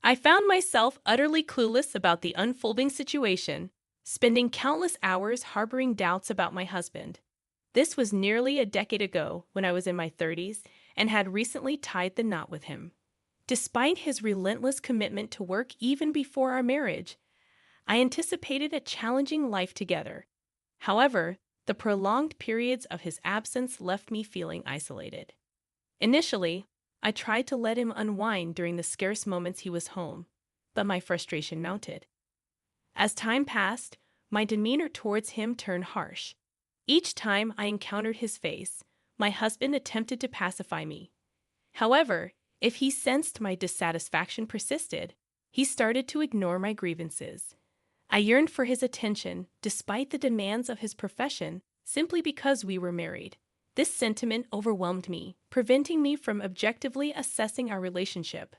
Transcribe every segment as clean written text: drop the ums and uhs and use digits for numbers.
I found myself utterly clueless about the unfolding situation, spending countless hours harboring doubts about my husband. This was nearly a decade ago when I was in my 30s and had recently tied the knot with him. Despite his relentless commitment to work even before our marriage, I anticipated a challenging life together. However, the prolonged periods of his absence left me feeling isolated. Initially, I tried to let him unwind during the scarce moments he was home, but my frustration mounted. As time passed, my demeanor towards him turned harsh. Each time I encountered his face, my husband attempted to pacify me. However, if he sensed my dissatisfaction persisted, he started to ignore my grievances. I yearned for his attention, despite the demands of his profession, simply because we were married. This sentiment overwhelmed me, preventing me from objectively assessing our relationship.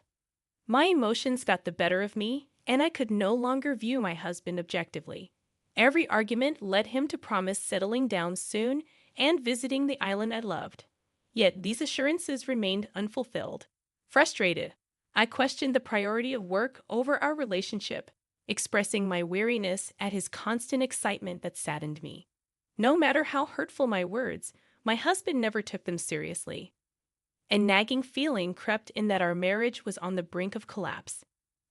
My emotions got the better of me, and I could no longer view my husband objectively. Every argument led him to promise settling down soon and visiting the island I loved. Yet these assurances remained unfulfilled. Frustrated, I questioned the priority of work over our relationship, expressing my weariness at his constant excitement that saddened me. No matter how hurtful my words, my husband never took them seriously. A nagging feeling crept in that our marriage was on the brink of collapse.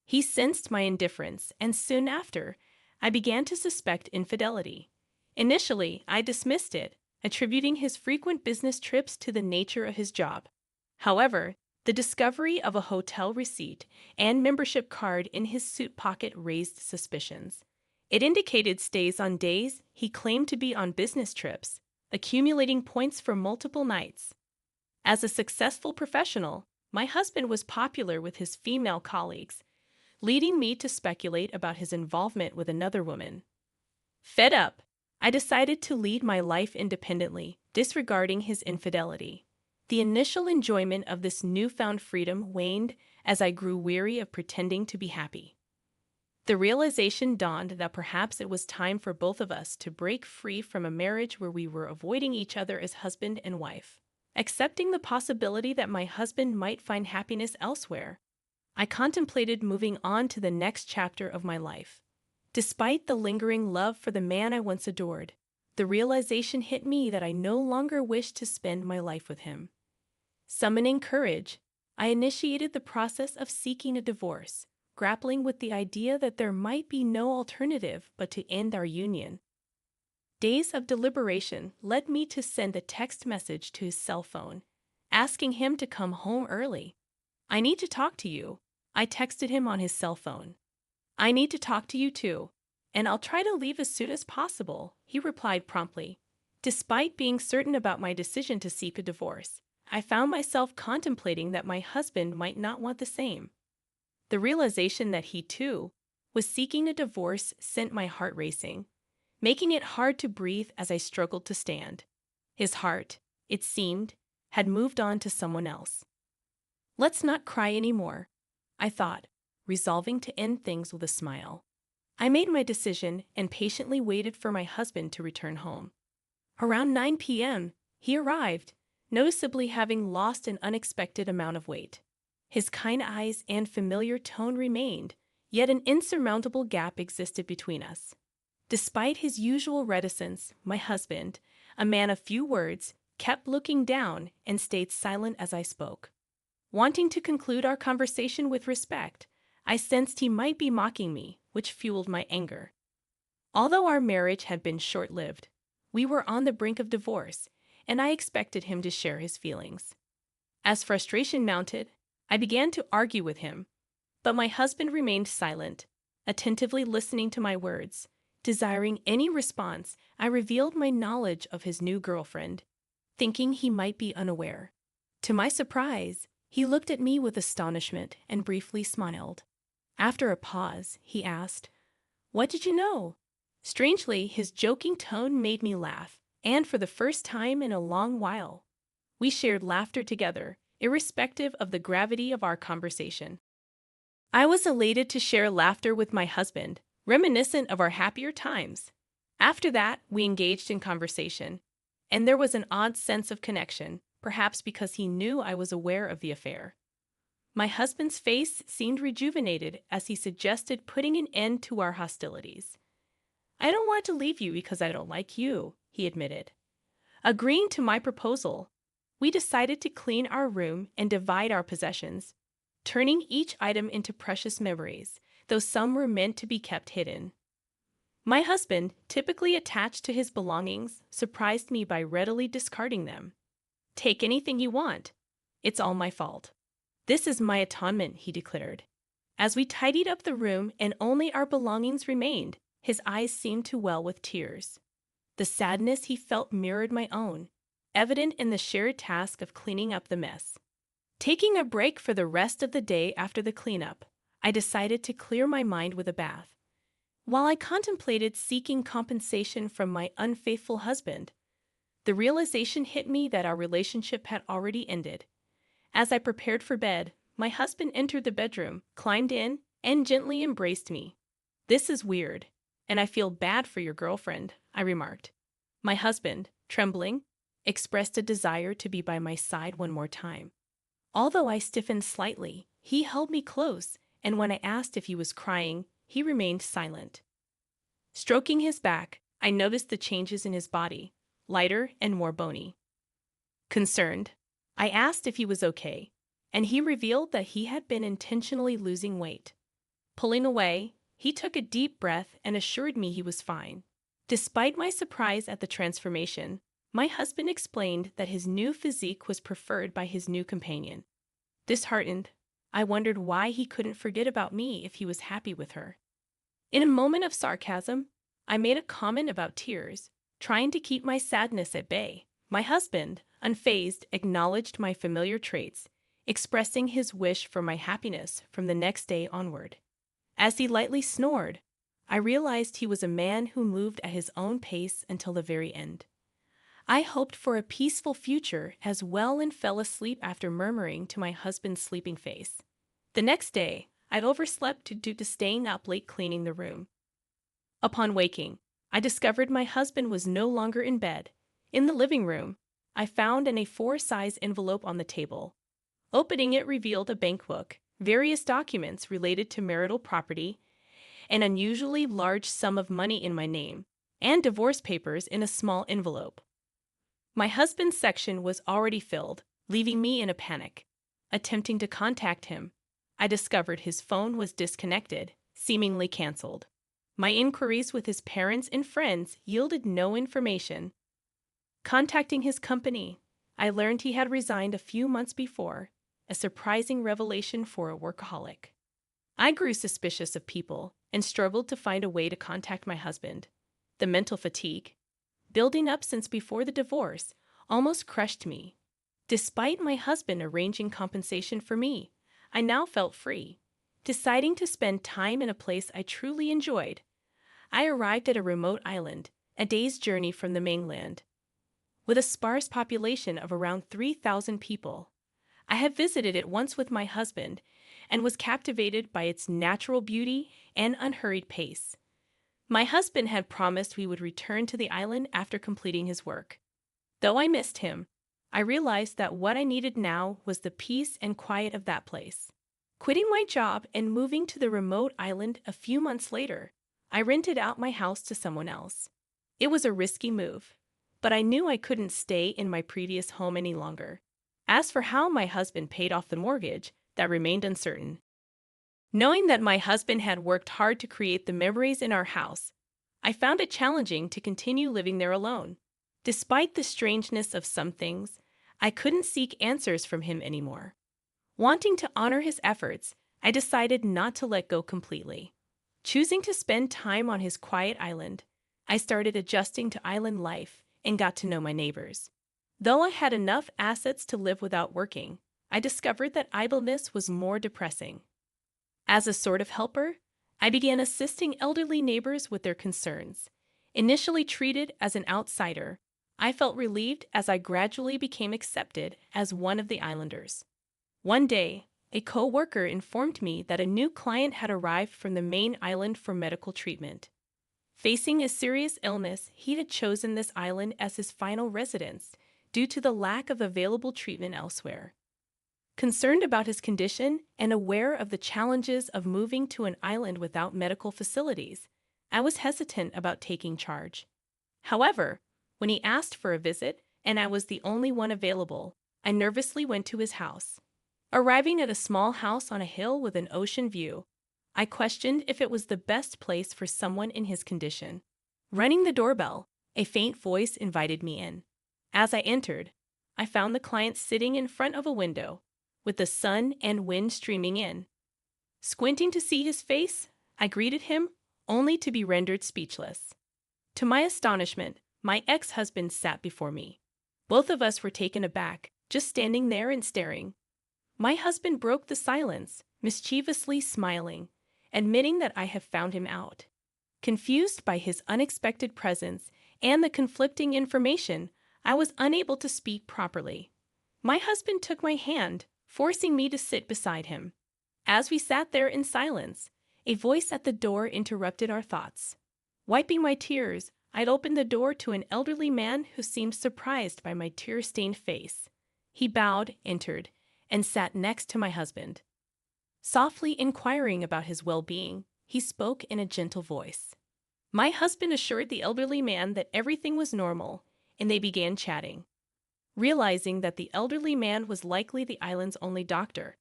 He sensed my indifference, and soon after, I began to suspect infidelity. Initially, I dismissed it, attributing his frequent business trips to the nature of his job. However, the discovery of a hotel receipt and membership card in his suit pocket raised suspicions. It indicated stays on days he claimed to be on business trips, accumulating points for multiple nights. As a successful professional, my husband was popular with his female colleagues, leading me to speculate about his involvement with another woman. Fed up, I decided to lead my life independently, disregarding his infidelity. The initial enjoyment of this newfound freedom waned as I grew weary of pretending to be happy. The realization dawned that perhaps it was time for both of us to break free from a marriage where we were avoiding each other as husband and wife. Accepting the possibility that my husband might find happiness elsewhere, I contemplated moving on to the next chapter of my life. Despite the lingering love for the man I once adored, the realization hit me that I no longer wished to spend my life with him. Summoning courage, I initiated the process of seeking a divorce, grappling with the idea that there might be no alternative but to end our union. Days of deliberation led me to send a text message to his cell phone, asking him to come home early. "I need to talk to you," I texted him on his cell phone. "I need to talk to you too, and I'll try to leave as soon as possible," he replied promptly. Despite being certain about my decision to seek a divorce, I found myself contemplating that my husband might not want the same. The realization that he, too, was seeking a divorce sent my heart racing, making it hard to breathe as I struggled to stand. His heart, it seemed, had moved on to someone else. "Let's not cry anymore," I thought, resolving to end things with a smile. I made my decision and patiently waited for my husband to return home. Around 9 p.m., he arrived, noticeably having lost an unexpected amount of weight. His kind eyes and familiar tone remained, yet an insurmountable gap existed between us. Despite his usual reticence, my husband, a man of few words, kept looking down and stayed silent as I spoke. Wanting to conclude our conversation with respect, I sensed he might be mocking me, which fueled my anger. Although our marriage had been short-lived, we were on the brink of divorce, and I expected him to share his feelings. As frustration mounted, I began to argue with him, but my husband remained silent, attentively listening to my words. Desiring any response, I revealed my knowledge of his new girlfriend, thinking he might be unaware. To my surprise, he looked at me with astonishment and briefly smiled. After a pause, he asked, "What did you know?" Strangely, his joking tone made me laugh, and for the first time in a long while, we shared laughter together, irrespective of the gravity of our conversation. I was elated to share laughter with my husband, reminiscent of our happier times. After that, we engaged in conversation, and there was an odd sense of connection, perhaps because he knew I was aware of the affair. My husband's face seemed rejuvenated as he suggested putting an end to our hostilities. I don't want to leave you because I don't like you, he admitted. Agreeing to my proposal, we decided to clean our room and divide our possessions, turning each item into precious memories, though some were meant to be kept hidden. My husband, typically attached to his belongings, surprised me by readily discarding them. Take anything you want. It's all my fault. This is my atonement, he declared. As we tidied up the room and only our belongings remained, his eyes seemed to well with tears. The sadness he felt mirrored my own, evident in the shared task of cleaning up the mess. Taking a break for the rest of the day after the cleanup, I decided to clear my mind with a bath. While I contemplated seeking compensation from my unfaithful husband, the realization hit me that our relationship had already ended. As I prepared for bed, my husband entered the bedroom, climbed in, and gently embraced me. This is weird, and I feel bad for your girlfriend, I remarked. My husband, trembling, expressed a desire to be by my side one more time. Although I stiffened slightly, he held me close, and when I asked if he was crying, he remained silent. Stroking his back, I noticed the changes in his body, lighter and more bony. Concerned, I asked if he was okay, and he revealed that he had been intentionally losing weight. Pulling away, he took a deep breath and assured me he was fine. Despite my surprise at the transformation, my husband explained that his new physique was preferred by his new companion. Disheartened, I wondered why he couldn't forget about me if he was happy with her. In a moment of sarcasm, I made a comment about tears, trying to keep my sadness at bay. My husband, unfazed, acknowledged my familiar traits, expressing his wish for my happiness from the next day onward. As he lightly snored, I realized he was a man who moved at his own pace until the very end. I hoped for a peaceful future as well and fell asleep after murmuring to my husband's sleeping face. The next day, I overslept due to staying up late cleaning the room. Upon waking, I discovered my husband was no longer in bed. In the living room, I found an A4-size envelope on the table. Opening it revealed a bank book, various documents related to marital property, an unusually large sum of money in my name, and divorce papers in a small envelope. My husband's section was already filled, leaving me in a panic. Attempting to contact him, I discovered his phone was disconnected, seemingly canceled. My inquiries with his parents and friends yielded no information. Contacting his company, I learned he had resigned a few months before, a surprising revelation for a workaholic. I grew suspicious of people and struggled to find a way to contact my husband. The mental fatigue, building up since before the divorce, almost crushed me. Despite my husband arranging compensation for me, I now felt free. Deciding to spend time in a place I truly enjoyed, I arrived at a remote island, a day's journey from the mainland. With a sparse population of around 3,000 people, I had visited it once with my husband and was captivated by its natural beauty and unhurried pace. My husband had promised we would return to the island after completing his work. Though I missed him, I realized that what I needed now was the peace and quiet of that place. Quitting my job and moving to the remote island a few months later, I rented out my house to someone else. It was a risky move, but I knew I couldn't stay in my previous home any longer. As for how my husband paid off the mortgage, that remained uncertain. Knowing that my husband had worked hard to create the memories in our house, I found it challenging to continue living there alone. Despite the strangeness of some things, I couldn't seek answers from him anymore. Wanting to honor his efforts, I decided not to let go completely. Choosing to spend time on his quiet island, I started adjusting to island life and got to know my neighbors. Though I had enough assets to live without working, I discovered that idleness was more depressing. As a sort of helper, I began assisting elderly neighbors with their concerns. Initially treated as an outsider, I felt relieved as I gradually became accepted as one of the islanders. One day, a co-worker informed me that a new client had arrived from the main island for medical treatment. Facing a serious illness, he had chosen this island as his final residence due to the lack of available treatment elsewhere. Concerned about his condition and aware of the challenges of moving to an island without medical facilities, I was hesitant about taking charge. However, when he asked for a visit and I was the only one available, I nervously went to his house. Arriving at a small house on a hill with an ocean view, I questioned if it was the best place for someone in his condition. Running the doorbell, a faint voice invited me in. As I entered, I found the client sitting in front of a window, with the sun and wind streaming in. Squinting to see his face, I greeted him, only to be rendered speechless. To my astonishment, my ex-husband sat before me. Both of us were taken aback, just standing there and staring. My husband broke the silence, mischievously smiling, admitting that I have found him out. Confused by his unexpected presence and the conflicting information, I was unable to speak properly. My husband took my hand, forcing me to sit beside him. As we sat there in silence, a voice at the door interrupted our thoughts. Wiping my tears, I'd opened the door to an elderly man who seemed surprised by my tear-stained face. He bowed, entered, and sat next to my husband. Softly inquiring about his well-being, he spoke in a gentle voice. My husband assured the elderly man that everything was normal, and they began chatting. Realizing that the elderly man was likely the island's only doctor,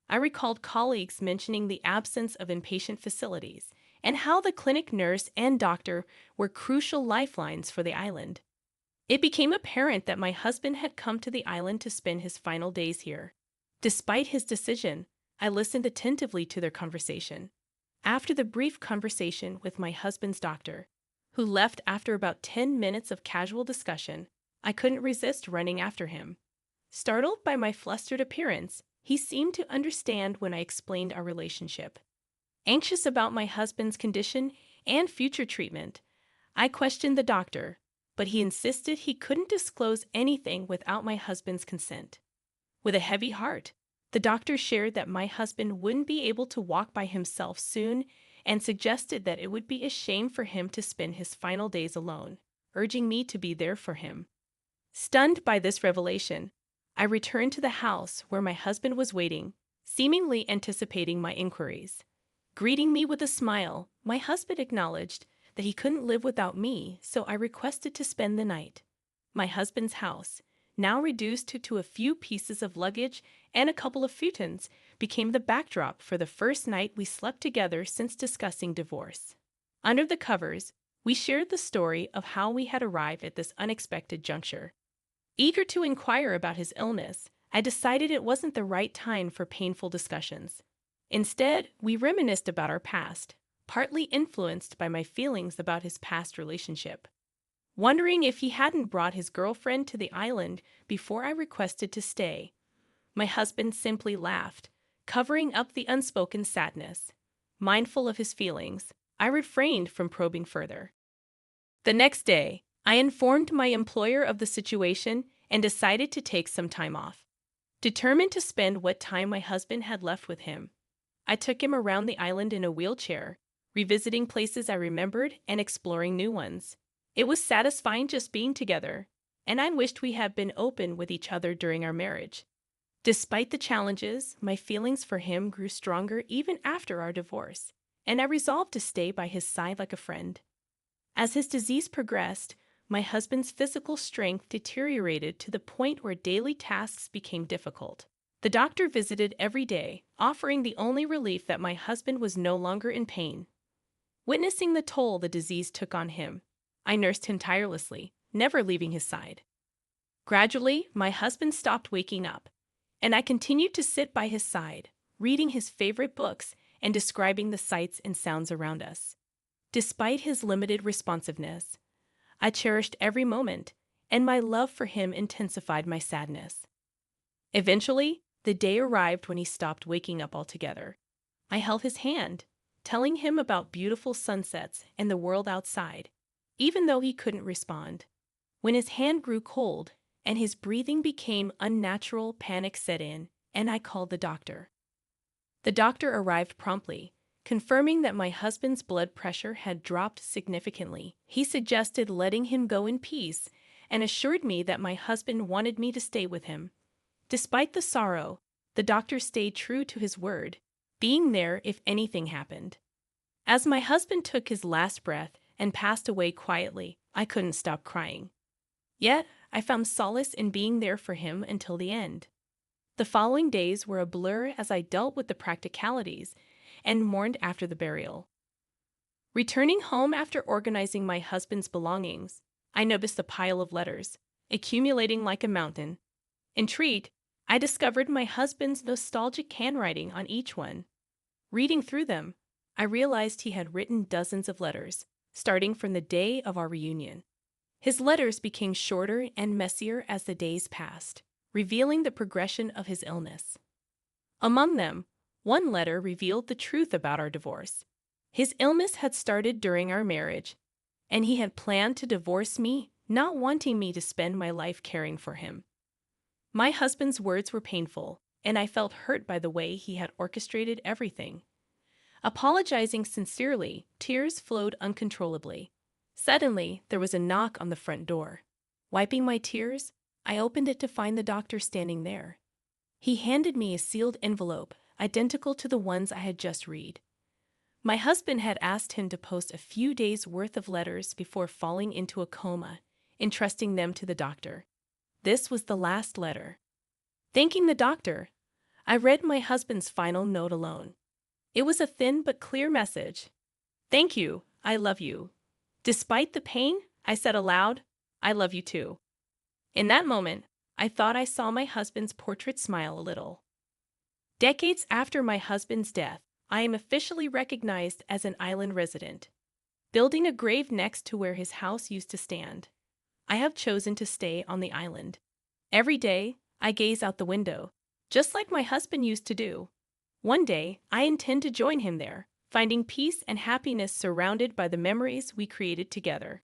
I recalled colleagues mentioning the absence of inpatient facilities and how the clinic nurse and doctor were crucial lifelines for the island. It became apparent that my husband had come to the island to spend his final days here. Despite his decision, I listened attentively to their conversation. After the brief conversation with my husband's doctor, who left after about 10 minutes of casual discussion, I couldn't resist running after him. Startled by my flustered appearance, he seemed to understand when I explained our relationship. Anxious about my husband's condition and future treatment, I questioned the doctor, but he insisted he couldn't disclose anything without my husband's consent. With a heavy heart, the doctor shared that my husband wouldn't be able to walk by himself soon and suggested that it would be a shame for him to spend his final days alone, urging me to be there for him. Stunned by this revelation, I returned to the house where my husband was waiting, seemingly anticipating my inquiries. Greeting me with a smile, my husband acknowledged that he couldn't live without me, so I requested to spend the night. My husband's house, now reduced to a few pieces of luggage and a couple of futons, became the backdrop for the first night we slept together since discussing divorce. Under the covers, we shared the story of how we had arrived at this unexpected juncture. Eager to inquire about his illness, I decided it wasn't the right time for painful discussions. Instead, we reminisced about our past, partly influenced by my feelings about his past relationship. Wondering if he hadn't brought his girlfriend to the island before I requested to stay, my husband simply laughed, covering up the unspoken sadness. Mindful of his feelings, I refrained from probing further. The next day, I informed my employer of the situation and decided to take some time off. Determined to spend what time my husband had left with him, I took him around the island in a wheelchair, revisiting places I remembered and exploring new ones. It was satisfying just being together, and I wished we had been open with each other during our marriage. Despite the challenges, my feelings for him grew stronger even after our divorce, and I resolved to stay by his side like a friend. As his disease progressed, my husband's physical strength deteriorated to the point where daily tasks became difficult. The doctor visited every day, offering the only relief that my husband was no longer in pain. Witnessing the toll the disease took on him, I nursed him tirelessly, never leaving his side. Gradually, my husband stopped waking up, and I continued to sit by his side, reading his favorite books and describing the sights and sounds around us. Despite his limited responsiveness, I cherished every moment, and my love for him intensified my sadness. Eventually, the day arrived when he stopped waking up altogether. I held his hand, telling him about beautiful sunsets and the world outside, even though he couldn't respond. When his hand grew cold and his breathing became unnatural, panic set in, and I called the doctor. The doctor arrived promptly, confirming that my husband's blood pressure had dropped significantly. He suggested letting him go in peace and assured me that my husband wanted me to stay with him. Despite the sorrow, the doctor stayed true to his word, being there if anything happened. As my husband took his last breath and passed away quietly, I couldn't stop crying. Yet, I found solace in being there for him until the end. The following days were a blur as I dealt with the practicalities and mourned after the burial. Returning home after organizing my husband's belongings, I noticed a pile of letters, accumulating like a mountain. Intrigued, I discovered my husband's nostalgic handwriting on each one. Reading through them, I realized he had written dozens of letters, starting from the day of our reunion. His letters became shorter and messier as the days passed, revealing the progression of his illness. Among them, one letter revealed the truth about our divorce. His illness had started during our marriage, and he had planned to divorce me, not wanting me to spend my life caring for him. My husband's words were painful, and I felt hurt by the way he had orchestrated everything. Apologizing sincerely, tears flowed uncontrollably. Suddenly, there was a knock on the front door. Wiping my tears, I opened it to find the doctor standing there. He handed me a sealed envelope, identical to the ones I had just read. My husband had asked him to post a few days' worth of letters before falling into a coma, entrusting them to the doctor. This was the last letter. Thanking the doctor, I read my husband's final note alone. It was a thin but clear message. "Thank you, I love you. Despite the pain," I said aloud, "I love you too." In that moment, I thought I saw my husband's portrait smile a little. Decades after my husband's death, I am officially recognized as an island resident. Building a grave next to where his house used to stand, I have chosen to stay on the island. Every day, I gaze out the window, just like my husband used to do. One day, I intend to join him there, finding peace and happiness surrounded by the memories we created together.